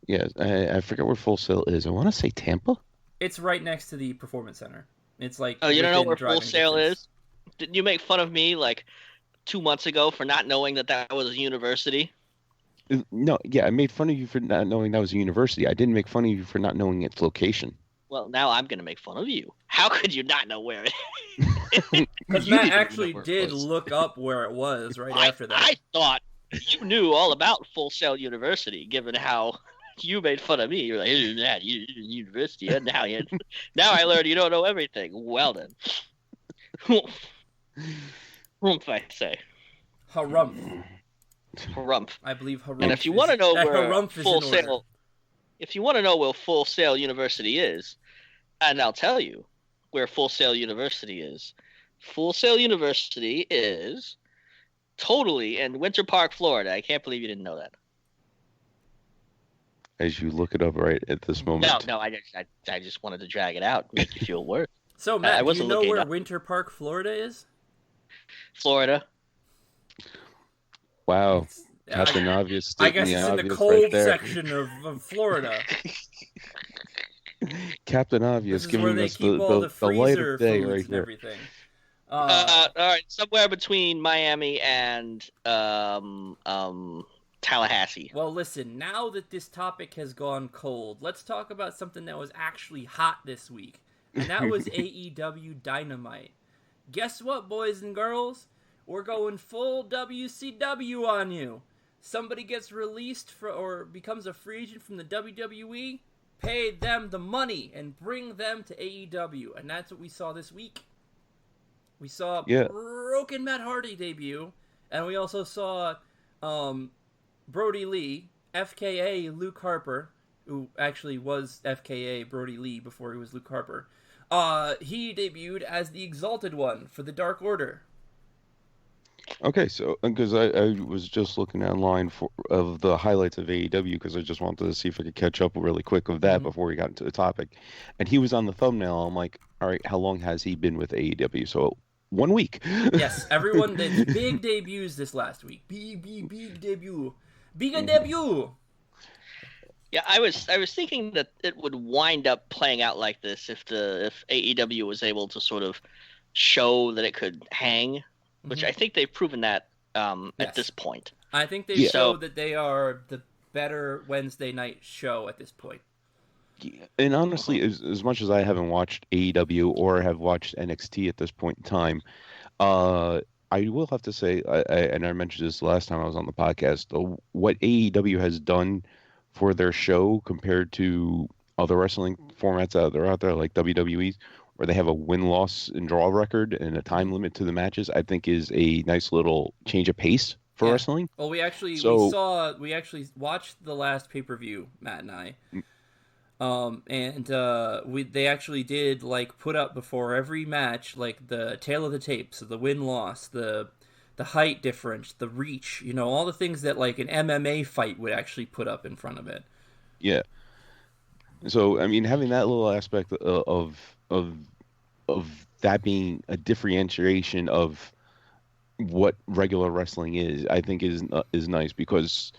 Yeah, I forget where Full Sail is. I want to say Tampa. It's right next to the Performance Center. It's like you don't know where driving Full Sail distance. is? Didn't you make fun of me like 2 months ago for not knowing that was a university? No, yeah, I made fun of you for not knowing that was a university. I didn't make fun of you for not knowing its location. Well, now I'm going to make fun of you. How could you not know where it is? Because Matt actually did look up where it was after that. I thought you knew all about Full Sail University, given how you made fun of me. You're like, hey, Matt, university. And now I learned you don't know everything. Well then. Harumph, I say. Harumph. Harumph. I believe Harumph. And if you want to know where Full Sail, if you want to know where Full Sail University is, and I'll tell you where Full Sail University is. Full Sail University is totally in Winter Park, Florida. I can't believe you didn't know that. As you look it up right at this moment. No, I just wanted to drag it out, make you feel worse. So, Matt, do you know where Winter Park, Florida is? Florida. Wow. Captain Obvious. I guess it's in the cold section of Florida. Captain Obvious giving us the light of day right here. Everything. All right, somewhere between Miami and Tallahassee. Well, listen, now that this topic has gone cold, let's talk about something that was actually hot this week. And that was AEW Dynamite. Guess what, boys and girls? We're going full WCW on you. Somebody gets released or becomes a free agent from the WWE, pay them the money and bring them to AEW. And that's what we saw this week. We saw Broken Matt Hardy debut, and we also saw Brody Lee, FKA Luke Harper, who actually was FKA Brody Lee before he was Luke Harper. He debuted as the Exalted One for the Dark Order. Okay, so because I was just looking online of the highlights of AEW because I just wanted to see if I could catch up really quick of that before we got into the topic, and he was on the thumbnail. I'm like, all right, how long has he been with AEW? So 1 week. Yes, everyone did big debuts this last week. Big debut, big debut. Yeah, I was thinking that it would wind up playing out like this if AEW was able to sort of show that it could hang. Which I think they've proven that at this point. I think they showed that they are the better Wednesday night show at this point. And honestly, as much as I haven't watched AEW or have watched NXT at this point in time, I will have to say, and I mentioned this last time I was on the podcast, what AEW has done for their show compared to other wrestling formats out there like WWE, where they have a win-loss and draw record and a time limit to the matches, I think is a nice little change of pace for wrestling. Well, we actually watched the last pay-per-view, Matt and I, they actually did put up before every match the tale of the tapes, the win-loss, the height difference, the reach, all the things that an MMA fight would actually put up in front of it. Yeah. So I mean, having that little aspect of that being a differentiation of what regular wrestling is, I think is nice because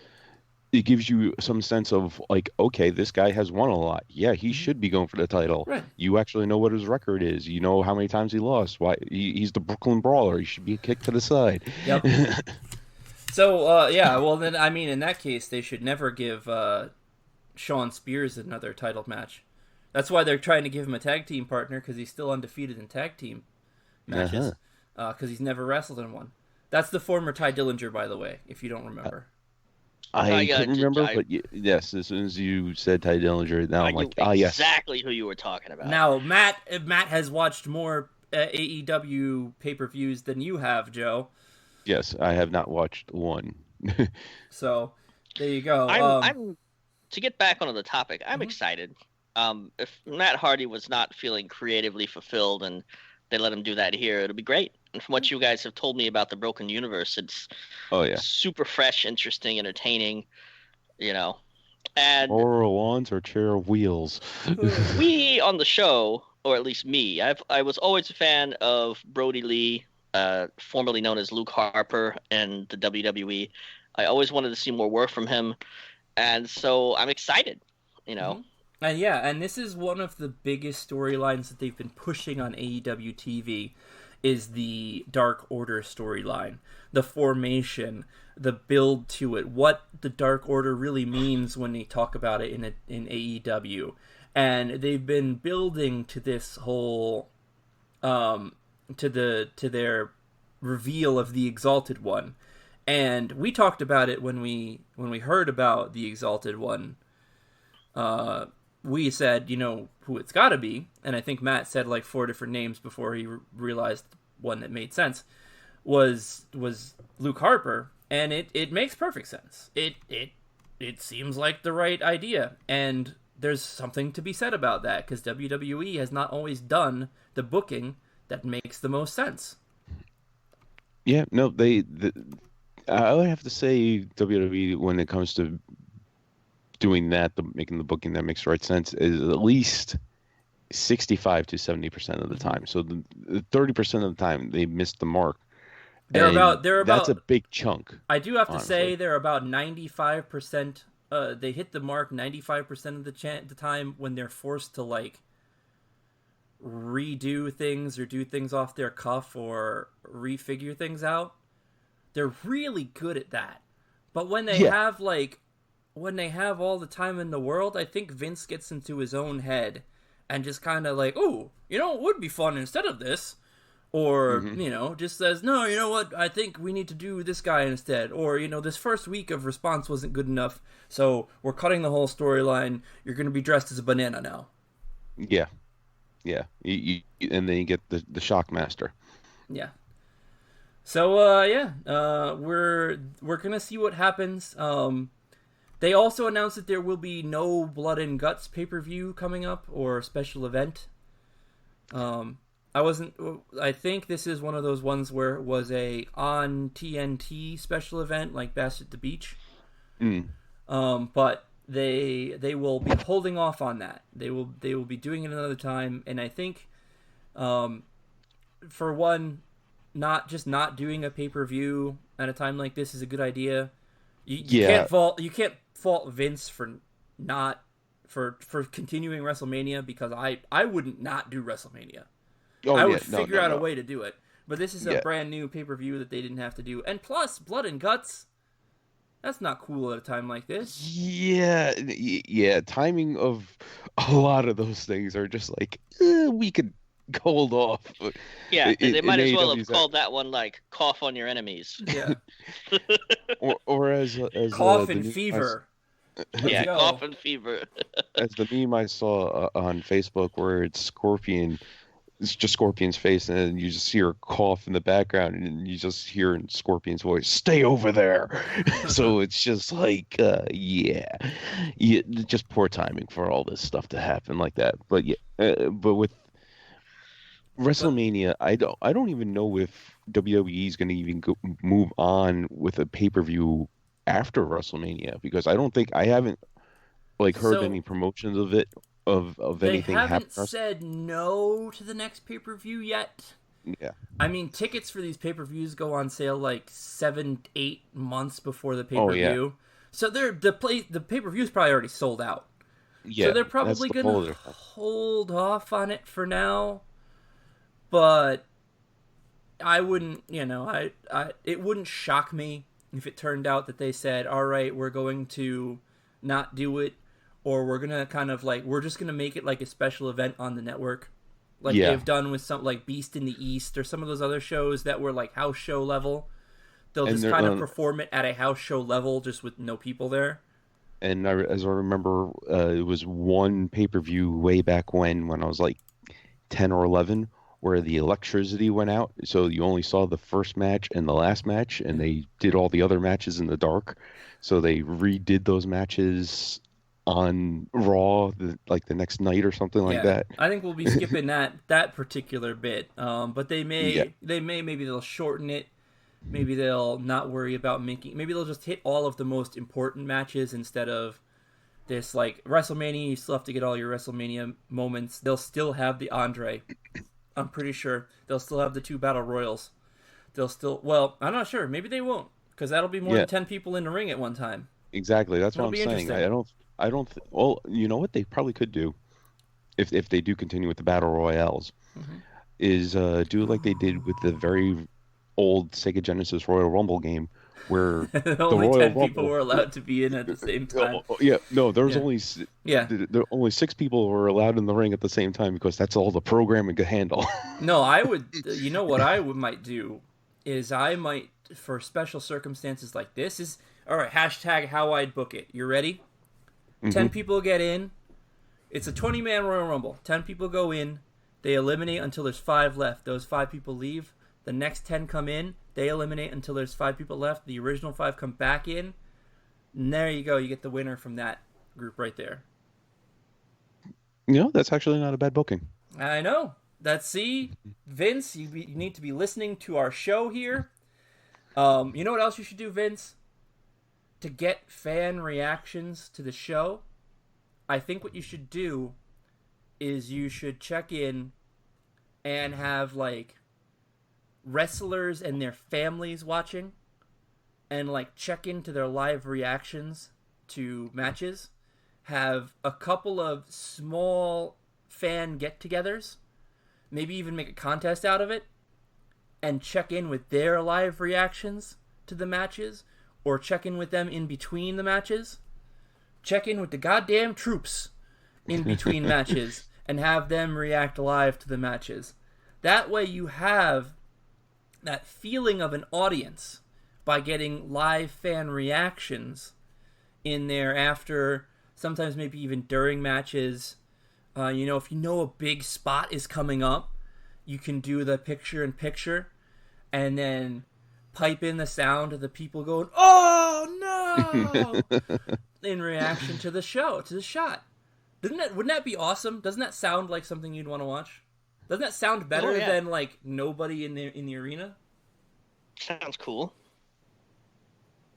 it gives you some sense of okay, this guy has won a lot. Yeah, he should be going for the title. Right. You actually know what his record is. You know how many times he lost. Why he's the Brooklyn Brawler. He should be kicked to the side. Yep. So well then I mean in that case they should never give Shawn Spears another title match. That's why they're trying to give him a tag team partner, because he's still undefeated in tag team matches. Because he's never wrestled in one. That's the former Ty Dillinger, by the way, if you don't remember. I couldn't remember, but yes, as soon as you said Ty Dillinger, now I'm like, yes. Exactly who you were talking about. Now, Matt has watched more AEW pay-per-views than you have, Joe. Yes, I have not watched one. So, there you go. I'm to get back onto the topic, I'm excited. If Matt Hardy was not feeling creatively fulfilled and they let him do that here, it'll be great. And from what you guys have told me about the Broken Universe, it's super fresh, interesting, entertaining, And or lawns or chair of wheels. We on the show, or at least me, I was always a fan of Brody Lee formerly known as Luke Harper in the WWE. I always wanted to see more work from him, and so I'm excited. You know. Mm-hmm. And yeah, and this is one of the biggest storylines that they've been pushing on AEW TV, is the Dark Order storyline, the formation, the build to it, what the Dark Order really means when they talk about it in AEW, and they've been building to this whole, to their reveal of the Exalted One, and we talked about it when we heard about the Exalted One. We said, who it's got to be, and I think Matt said like 4 different names before he realized one that made sense, was Luke Harper, and it makes perfect sense. It seems like the right idea, and there's something to be said about that, because WWE has not always done the booking that makes the most sense. Yeah, no, I would have to say WWE, when it comes to doing that, making the booking that makes right sense, is at least 65 to 70% of the time. So the 30% of the time they missed the mark. They're about that's a big chunk. I do have to say they're about 95%. They hit the mark 95% of the time when they're forced to like redo things or do things off their cuff or refigure things out. They're really good at that. But when they have all the time in the world, I think Vince gets into his own head and just kind of like, oh, it would be fun instead of this. Or, just says, no, you know what, I think we need to do this guy instead. Or, this first week of Response wasn't good enough, so we're cutting the whole storyline. You're going to be dressed as a banana now. Yeah. Yeah. And then you get the Shockmaster. Yeah. So, we're going to see what happens. They also announced that there will be no Blood and Guts pay-per-view coming up or special event. I think this is one of those ones where it was a on TNT special event like Bash at the Beach. But they will be holding off on that. They will be doing it another time, and I think, for one, not doing a pay-per-view at a time like this is a good idea. You can't fault Vince for continuing WrestleMania, because I wouldn't not do WrestleMania. I would figure out a way to do it. But this is a brand new pay-per-view that they didn't have to do. And plus, Blood and Guts, that's not cool at a time like this. Yeah. Timing of a lot of those things are just like, we could hold off. Yeah, they might as well have called that one like Cough on Your Enemies. Yeah. or as Cough and Fever. Cough and Fever. As the meme I saw on Facebook, where it's Scorpion. It's just Scorpion's face, and then you just hear a cough in the background, and you just hear in Scorpion's voice, "Stay over there." So it's just like, just poor timing for all this stuff to happen like that. But but with WrestleMania, I don't even know if WWE is going to even move on with a pay-per-view after WrestleMania, because I haven't heard any promotions of it. Of anything happening. They haven't said no to the next pay-per-view yet. Yeah. I mean, tickets for these pay-per-views go on sale like 7-8 months before the pay-per-view. Oh, yeah. So the pay-per-view is probably already sold out. Yeah. So they're probably going to hold off on it for now. But I wouldn't, it wouldn't shock me if it turned out that they said, all right, we're going to not do it. Or we're going to kind of we're just going to make it like a special event on the network. They've done with some like Beast in the East or some of those other shows that were like house show level. They'll just kind of perform it at a house show level just with no people there. And as I remember, it was one pay-per-view way back when I was like 10 or 11, where the electricity went out. So you only saw the first match and the last match, and they did all the other matches in the dark. So they redid those matches on Raw the next night or something like that. I think we'll be skipping that particular bit. But maybe they'll shorten it. Maybe they'll not worry about maybe they'll just hit all of the most important matches instead of this like WrestleMania. You still have to get all your WrestleMania moments. They'll still have the Andre. I'm pretty sure they'll still have the 2 Battle Royals. they'll still. Well, I'm not sure. Maybe they won't, because that'll be more than 10 people in the ring at one time. Exactly. That's what It'll I'm be saying. interesting. Well, you know what they probably could do if they do continue with the battle royales is do like they did with the very old Sega Genesis Royal Rumble game, where the Only Royal 10 people Rumble. were allowed to be in at the same time. Yeah, no, there was Yeah. only Yeah. there only 6 people were allowed in the ring at the same time because that's all the programming could handle. No, I would. You know what I might do is I might, for special circumstances like this, is all right. Hashtag how I'd book it. You ready? 10 people get in. It's a 20-man Royal Rumble. 10 people go in. They eliminate until there's 5 left. Those 5 people leave. The next 10 come in. They eliminate until there's 5 people left. The original 5 come back in. And there you go. You get the winner from that group right there. You know, that's actually not a bad booking. I know. See, Vince, you need to be listening to our show here. You know what else you should do, Vince? To get fan reactions to the show, I think what you should do is you should check in and have, like, wrestlers and their families watching and, like, check into their live reactions to matches. Have a couple of small fan get-togethers. Maybe even make a contest out of it. And check in with their live reactions to the matches. Or check in with them in between the matches. Check in with the goddamn troops in between matches. And have them react live to the matches. That way you have that feeling of an audience by getting live fan reactions in there after, sometimes maybe even during matches. If you know a big spot is coming up, you can do the picture-in-picture and then pipe in the sound of the people going, "Oh no!" in reaction to the show, to the shot. Wouldn't that be awesome? Doesn't that sound like something you'd want to watch? Doesn't that sound better than, like, nobody in the arena? Sounds cool.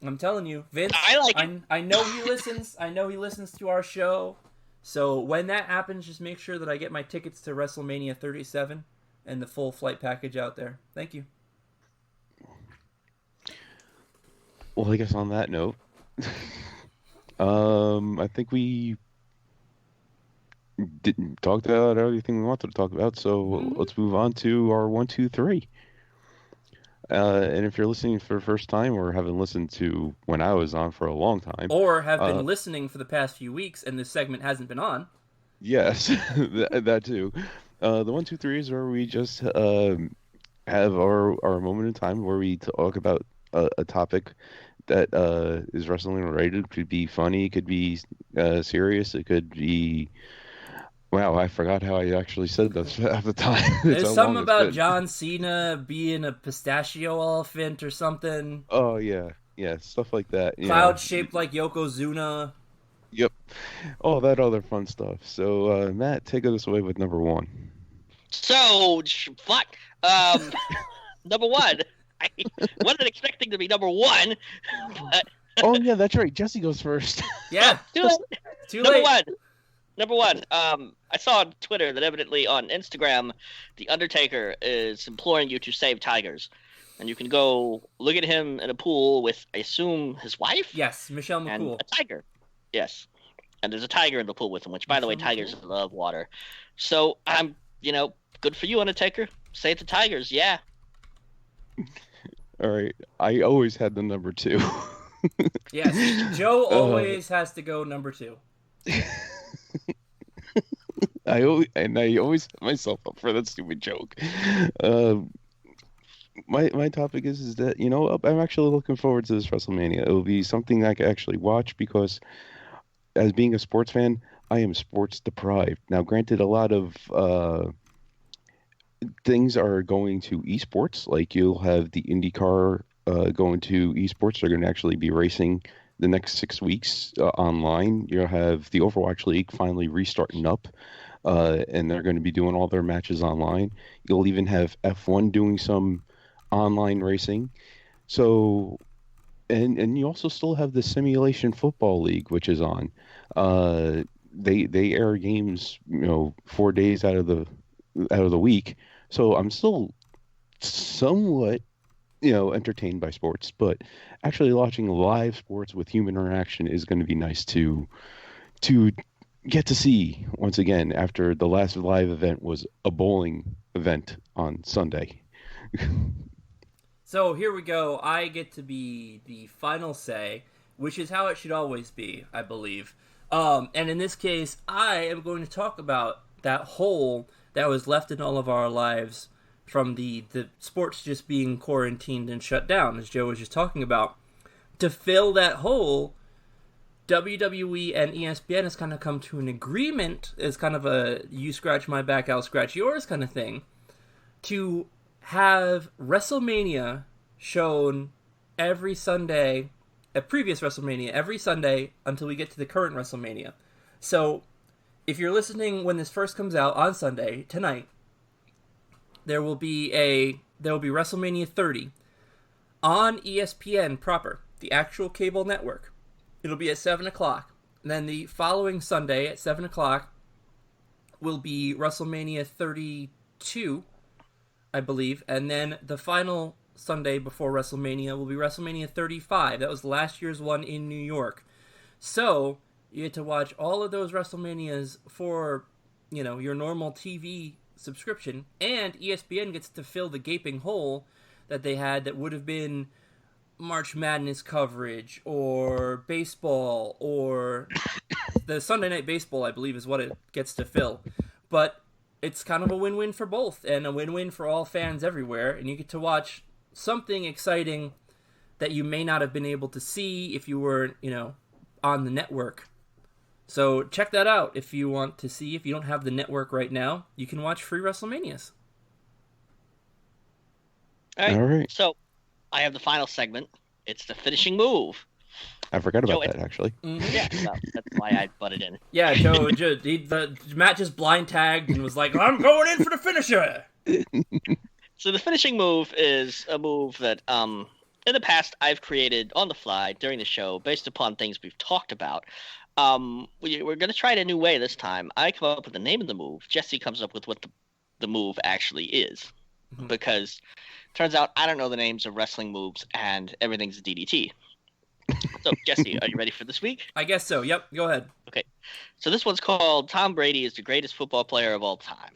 I'm telling you, Vince. I like it. I know he listens. I know he listens to our show. So when that happens, just make sure that I get my tickets to WrestleMania 37 and the full flight package out there. Thank you. Well, I guess on that note, I think we didn't talk about everything we wanted to talk about, so let's move on to our 1, 2, 3. And if you're listening for the first time or haven't listened to when I was on for a long time, or have been listening for the past few weeks and this segment hasn't been on, yes, that too. The 1, 2, 3 is where we just have our moment in time where we talk about a topic that is wrestling related. Could be funny, could be serious, it could be. Wow, I forgot how I actually said this at the time. There's something about John Cena being a pistachio elephant or something. Oh, yeah, stuff like that. Cloud shaped like Yokozuna. Yep, all that other fun stuff. So, Matt, take us away with number 1. So, fuck. Number 1. I wasn't expecting to be number 1, but... Oh, yeah, that's right. Jesse goes first. Yeah. Too late. Number one, I saw on Twitter that evidently on Instagram, The Undertaker is imploring you to save tigers. And you can go look at him in a pool with, I assume, his wife? Yes, Michelle McCool. And a tiger. Yes. And there's a tiger in the pool with him, which, by the way, tigers love water. So, good for you, Undertaker. Save the tigers, yeah. All right. I always had the number 2. Yes, Joe always has to go number 2. I always set myself up for that stupid joke. My topic is that I'm actually looking forward to this WrestleMania. It will be something I can actually watch because, as being a sports fan, I am sports deprived. Now, granted, a lot of things are going to esports. Like you'll have the IndyCar going to esports. They're going to actually be racing the next 6 weeks online. You'll have the Overwatch League finally restarting up, and they're going to be doing all their matches online. You'll even have F1 doing some online racing. So, and you also still have the Simulation Football League, which is on. They air games, 4 days out of the week. So I'm still somewhat entertained by sports, but actually watching live sports with human interaction is going to be nice to get to see once again after the last live event was a bowling event on Sunday. So here we go. I get to be the final say, which is how it should always be, I believe. And in this case, I am going to talk about that hole that was left in all of our lives from the sports just being quarantined and shut down, as Joe was just talking about. To fill that hole, WWE and ESPN has kind of come to an agreement, as kind of a you scratch my back, I'll scratch yours kind of thing, to have WrestleMania shown every Sunday, a previous WrestleMania, every Sunday until we get to the current WrestleMania. So, if you're listening when this first comes out on Sunday, tonight, there will be WrestleMania 30 on ESPN proper, the actual cable network. It'll be at 7 o'clock. And then the following Sunday at 7 o'clock will be WrestleMania 32, I believe. And then the final Sunday before WrestleMania will be WrestleMania 35. That was last year's one in New York. So, you get to watch all of those WrestleManias for, your normal TV subscription. And ESPN gets to fill the gaping hole that they had that would have been March Madness coverage or baseball or the Sunday Night Baseball, I believe, is what it gets to fill. But it's kind of a win-win for both and a win-win for all fans everywhere. And you get to watch something exciting that you may not have been able to see if you were, on the network. So check that out if you want to see. If you don't have the network right now, you can watch free WrestleManias. All right. So I have the final segment. It's the finishing move. I forgot about that, actually. Mm-hmm. Yeah, well, that's why I butted in. Yeah, Joe, Matt just blind tagged and was like, I'm going in for the finisher. So the finishing move is a move that in the past I've created on the fly during the show based upon things we've talked about. We're going to try it a new way this time. I come up with the name of the move. Jesse comes up with what the move actually is. Mm-hmm. Because turns out I don't know the names of wrestling moves and everything's DDT. So, Jesse, are you ready for this week? I guess so. Yep, go ahead. Okay. So this one's called Tom Brady is the greatest football player of all time.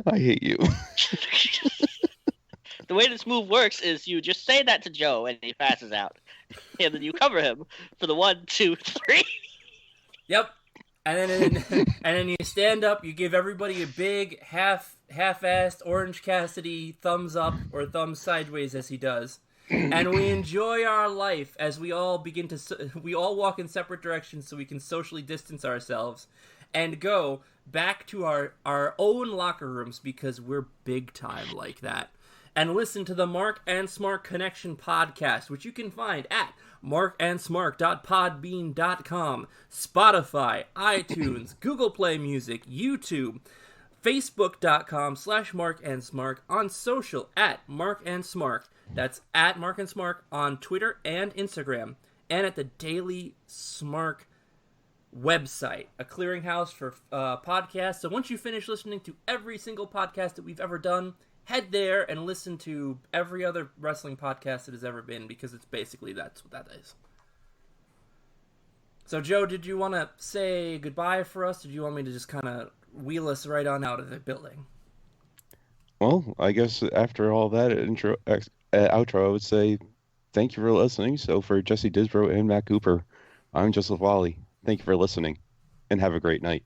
I hate you. The way this move works is you just say that to Joe and he passes out. And then you cover him for the 1, 2, 3. Yep. And then you stand up, you give everybody a big half-assed Orange Cassidy thumbs up or thumbs sideways as he does. And we enjoy our life as we all walk in separate directions so we can socially distance ourselves and go back to our own locker rooms because we're big time like that. And listen to the Mark and Smark Connection podcast, which you can find at markandsmark.podbean.com, Spotify, iTunes, Google Play Music, YouTube, Facebook.com/markandsmark, on social at Mark and Smark. That's at Mark and Smark on Twitter and Instagram, and at the Daily Smark website, a clearinghouse for podcasts. So once you finish listening to every single podcast that we've ever done, head there and listen to every other wrestling podcast that has ever been, because it's basically that's what that is. So, Joe, did you want to say goodbye for us? Or did you want me to just kind of wheel us right on out of the building? Well, I guess after all that outro, I would say thank you for listening. So for Jesse Disbro and Matt Cooper, I'm Joseph Wally. Thank you for listening, and have a great night.